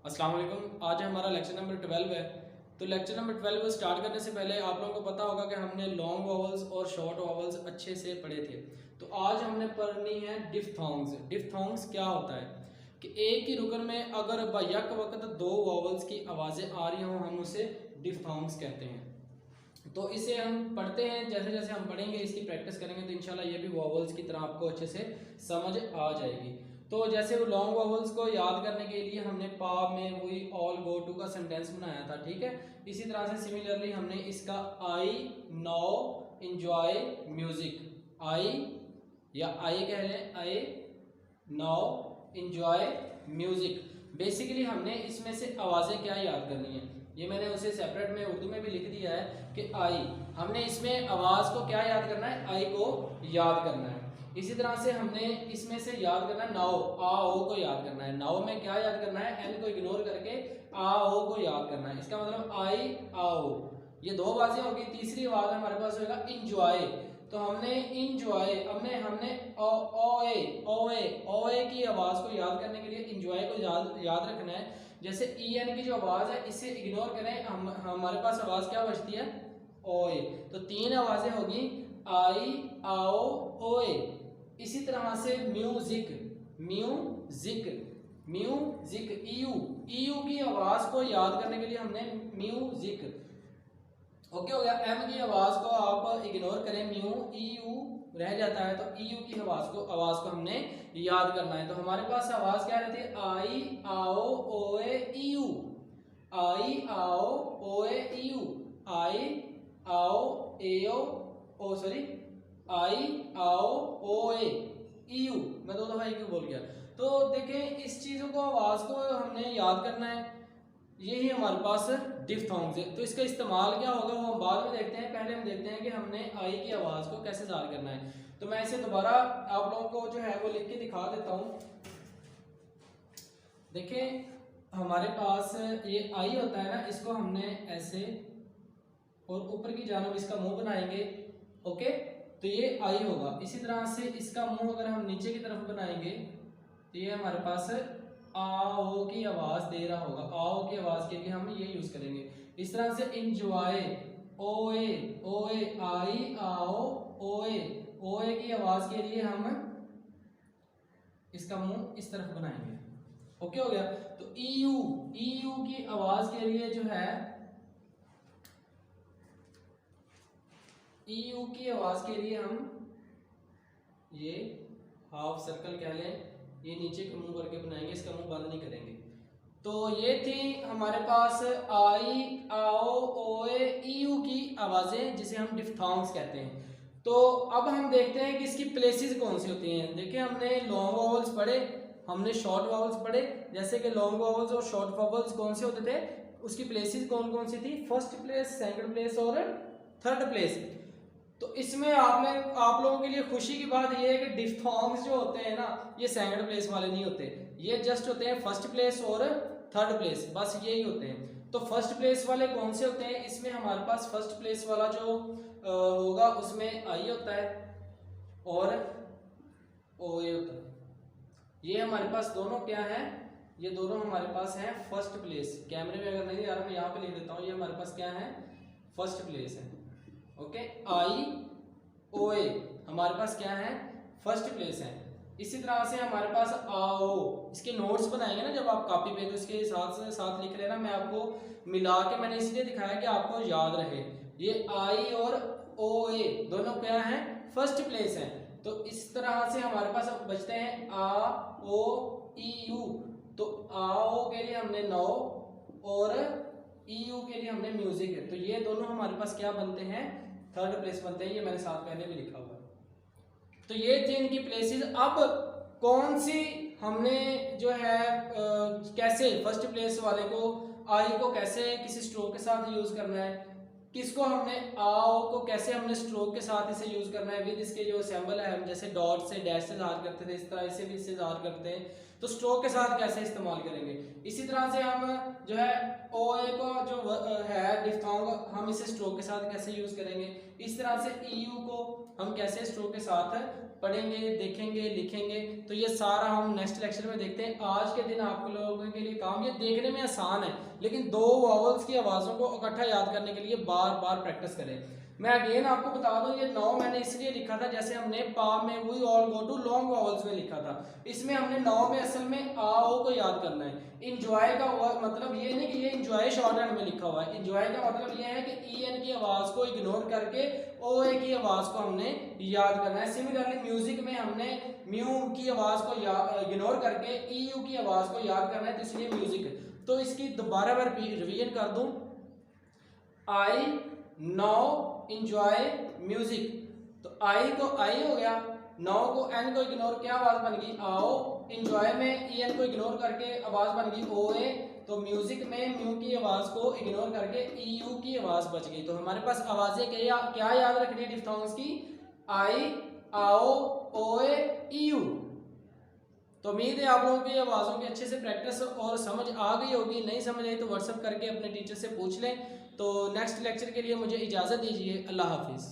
अस्सलाम वालेकुम। आज हमारा लेक्चर नंबर 12 है। तो लेक्चर नंबर 12 स्टार्ट करने से पहले आप लोगों को पता होगा कि हमने लॉन्ग वॉवल्स और शॉर्ट वॉवल्स अच्छे से पढ़े थे। तो आज हमने पढ़नी है डिफ्थोंग्स। डिफ्थोंग्स क्या होता है कि एक ही रुकन में अगर बैक वक्त दो वॉवल्स की आवाज़ें आ रही हों हम उसे डिफ्थोंग्स कहते हैं। तो इसे हम पढ़ते हैं, जैसे जैसे हम पढ़ेंगे इसकी प्रैक्टिस करेंगे तो इंशाल्लाह ये भी वॉवल्स की तरह आपको अच्छे से समझ आ जाएगी। तो जैसे वो लॉन्ग वॉवल्स को याद करने के लिए हमने पा में वही ऑल गो टू का सेंटेंस बनाया था, ठीक है। इसी तरह से सिमिलरली हमने इसका आई नाउ एंजॉय म्यूजिक, आई या आई कह लें, I now enjoy music. Basically हमने इसमें से आवाज़ें क्या याद करनी है, ये मैंने उसे सेपरेट में उर्दू में भी लिख दिया है कि आई, हमने इसमें आवाज़ को क्या याद करना है, आई को याद करना है। इसी तरह से हमने इसमें से याद करना है नाओ, आ ओ को याद करना है। नाओ में क्या याद करना है, एन को इग्नोर करके आ ओ को याद करना है। इसका मतलब आई आओ, ये दो आवाज़ें होगी। तीसरी आवाज़ हमारे पास होगा इंजॉय। तो हमने इंजॉय, हमने हमने ओ ओ ए की आवाज़ को याद करने के लिए इंजॉय को याद रखना है। जैसे ई एन की जो आवाज़ है इसे इग्नोर करें, हमारे पास आवाज़ क्या बचती है, ओए। तो तीन आवाज़ें होगी, आई आओ ओए। इसी तरह से music, music music, EU EU की आवाज़ को याद करने के लिए हमने म्यूजिक, ओके हो गया। एम की आवाज़ को आप इग्नोर करें, म्यू ईयू रह जाता है, तो ईयू की आवाज़ को हमने याद करना है। तो हमारे पास आवाज़ क्या रहती है, आई आओ ओए ईयू, आई आओ ओए ईयू, आई आओ एओ ओ सॉरी आई आओ ओए ईयू। मैं दो दफा क्यों बोल गया। तो देखें इस चीज़ों को, आवाज़ को हमने याद करना है, यही हमारे पास डिफ्थोंग्स है। तो इसका इस्तेमाल क्या होगा वो हम बाद में देखते हैं। पहले हम देखते हैं कि हमने आई की आवाज़ को कैसे जाहिर करना है। तो मैं इसे दोबारा आप लोगों को जो है वो लिख के दिखा देता हूँ। देखें हमारे पास ये आई होता है ना, इसको हमने ऐसे और ऊपर की जानब इसका मुंह बनाएंगे, ओके। तो ये आई होगा। इसी तरह से इसका मुंह अगर हम नीचे की तरफ बनाएंगे तो ये हमारे पास आओ की आवाज़ दे रहा होगा। आओ की आवाज़ के लिए हम ये यूज़ करेंगे। इस तरह से इंजॉय, ओए ओए, आई आओ ओए, ओए की आवाज़ के लिए हम इसका मुंह इस तरफ बनाएंगे, ओके हो गया। तो ईयू, ईयू की आवाज़ के लिए जो है, ईयू की आवाज़ के लिए हम ये हाफ सर्कल कह लें, ये नीचे का मुंह करके बनाएंगे, इसका मुंह बंद नहीं करेंगे। तो ये थी हमारे पास आई आओ ओए ईयू की आवाज़ें जिसे हम डिफ्थोंग्स कहते हैं। तो अब हम देखते हैं कि इसकी प्लेसेस कौन सी होती हैं। देखिए हमने लॉन्ग वॉवल्स पढ़े, हमने शॉर्ट वॉवल्स पढ़े। जैसे कि लॉन्ग वॉवल्स और शॉर्ट वॉवल्स कौन से होते थे, उसकी प्लेसेस कौन कौन सी थी, फर्स्ट प्लेस, सेकंड प्लेस और थर्ड प्लेस। तो इसमें आप लोगों के लिए खुशी की बात यह है कि डिफ्थोंग्स जो होते हैं ना, ये सेकंड प्लेस वाले नहीं होते, ये जस्ट होते हैं फर्स्ट प्लेस और थर्ड प्लेस, बस यही होते हैं। तो फर्स्ट प्लेस वाले कौन से होते हैं, इसमें हमारे पास फर्स्ट प्लेस वाला जो होगा उसमें आई होता है और ओ ए होता है। ये हमारे पास दोनों क्या है, ये दोनों हमारे पास हैं फर्स्ट प्लेस। कैमरे में अगर नहीं आ रहा मैं यहाँ पे लिख देता हूँ, ये हमारे पास क्या है, फर्स्ट प्लेस है, ओके। आई ओ ए हमारे पास क्या है, फर्स्ट प्लेस है। इसी तरह से हमारे पास आओ, इसके नोट्स बनाएंगे ना जब आप कॉपी पे, तो इसके साथ लिख लेना। मैं आपको मिला के मैंने इसलिए दिखाया कि आपको याद रहे। ये आई और ओ ए दोनों क्या है, फर्स्ट प्लेस है। तो इस तरह से हमारे पास अब बचते हैं आ ओ ई यू। तो आओ के लिए हमने नो और ई यू के लिए हमने म्यूजिक है। तो ये दोनों हमारे पास क्या बनते हैं, थर्ड प्लेस बनते हैं। ये मैंने साथ पहले भी लिखा हुआ है। तो ये थी इनकी प्लेसेस। अब कौन सी हमने जो है कैसे फर्स्ट प्लेस वाले को, आई को कैसे किसी स्ट्रोक के साथ यूज करना है, किसको हमने आओ को कैसे हमने स्ट्रोक के साथ इसे यूज करना है विद इसके जो सिंबल है, हम जैसे डॉट से डैश से ज़ाहिर करते थे, इस तरह इसे भी इससे ज़ाहिर करते हैं। तो स्ट्रोक के साथ कैसे इस्तेमाल करेंगे। इसी तरह से हम जो है OA को जो है डिफ्थोंग, हम इसे स्ट्रोक के साथ कैसे यूज करेंगे। इस तरह से EU को हम कैसे स्ट्रोक के साथ पढ़ेंगे, देखेंगे, लिखेंगे। तो ये सारा हम नेक्स्ट लेक्चर में देखते हैं। आज के दिन आप लोगों के लिए काम, ये देखने में आसान है लेकिन दो वॉवल्स की आवाज़ों को इकट्ठा याद करने के लिए बार बार प्रैक्टिस करें। मैं अगेन आपको बता दूं, ये 9 मैंने इसलिए लिखा था, जैसे हमने पा में we all go to long vowels में लिखा था, इसमें हमने 9 में असल में आ ओ को याद करना है। इंजॉय का मतलब ये नहीं कि ये इंजॉय शॉर्ट हैंड में लिखा हुआ है। इंजॉय का मतलब ये है कि EN की आवाज़ को इग्नोर करके OA की आवाज़ को हमने याद करना है। सिमिलरली म्यूजिक में हमने म्यू की आवाज़ को इग्नोर करके EU की आवाज़ को याद करना है, तो इसलिए म्यूजिक। तो इसकी दोबारा मैं रिवीजन कर दूं, आई नाउ इंजॉय म्यूजिक, तो आई को आई हो गया, नाउ को एन को इग्नोर क्या आवाज बन गई आओ, इंजॉय में EN को इग्नोर करके आवाज बन गई OA, तो म्यूजिक में म्यू की आवाज को इग्नोर करके EU की आवाज बच गई। तो हमारे पास आवाजें क्या याद रखनी है डिफ्थोंग्स की, आई, आओ, OA, EU। तो उम्मीद है आप लोगों की आवाज़ों की अच्छे से प्रैक्टिस और समझ आ गई होगी। नहीं समझ आई तो व्हाट्सअप करके अपने टीचर से पूछ लें। तो नेक्स्ट लेक्चर के लिए मुझे इजाज़त दीजिए। अल्लाह हाफिज़।